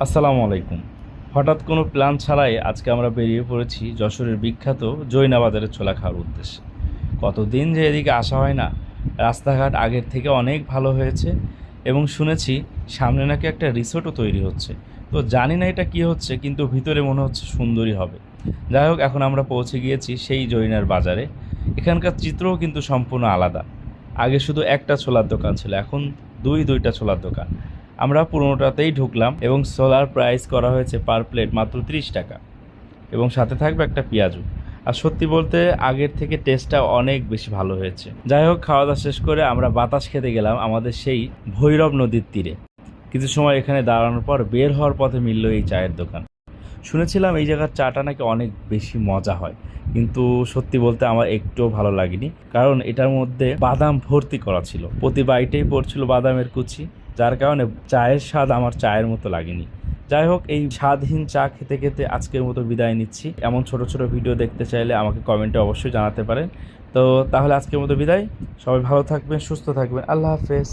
আসসালামু আলাইকুম। হঠাৎ কোনো প্ল্যান ছাড়াই আজকে আমরা বেরিয়ে পড়েছি যশোরের বিখ্যাত জৈনা বাজারের ছোলা খাওয়ার উদ্দেশ্যে। কতদিন যে এদিকে আসা হয় না। রাস্তাঘাট আগের থেকে অনেক ভালো হয়েছে এবং শুনেছি সামনে নাকি একটা রিসোর্টও তৈরি হচ্ছে। তো জানি না এটা কী হচ্ছে, কিন্তু ভিতরে মনে হচ্ছে সুন্দরই হবে। যাই হোক, এখন আমরা পৌঁছে গিয়েছি সেই জৈনার বাজারে। এখানকার চিত্রও কিন্তু সম্পূর্ণ আলাদা। আগে শুধু একটা ছোলার দোকান ছিল, এখন দুইটা ছোলার দোকান। আমরা পুরোনোটাতেই ঢুকলাম এবং ছোলার প্রাইস করা হয়েছে পার প্লেট মাত্র 30 টাকা, এবং সাথে থাকবে একটা পেঁয়াজু। আর সত্যি বলতে আগের থেকে টেস্টটা অনেক বেশি ভালো হয়েছে। যাই হোক, খাওয়া দাওয়া শেষ করে আমরা বাতাস খেতে গেলাম আমাদের সেই ভৈরব নদীর তীরে। কিছু সময় এখানে দাঁড়ানোর পর বের হওয়ার পথে মিলল এই চায়ের দোকান। শুনেছিলাম এই জায়গার চাটা নাকি অনেক বেশি মজা হয়, কিন্তু সত্যি বলতে আমার একটুও ভালো লাগেনি, কারণ এটার মধ্যে বাদাম ভর্তি করা ছিল। প্রতি বাইটেই পড়ছিল বাদামের কুচি, যার কারণে চায়ের স্বাদ আমার চায়ের মতো লাগেনি। যাই হোক, এই স্বাদহীন চা খেতে খেতে আজকের মতো বিদায় নিচ্ছি। এমন ছোট ছোট ভিডিও দেখতে চাইলে আমাকে কমেন্টে অবশ্যই জানাতে পারেন। তো তাহলে আজকের মতো বিদায়। সবাই ভালো থাকবেন, সুস্থ থাকবেন। আল্লাহ হাফেজ।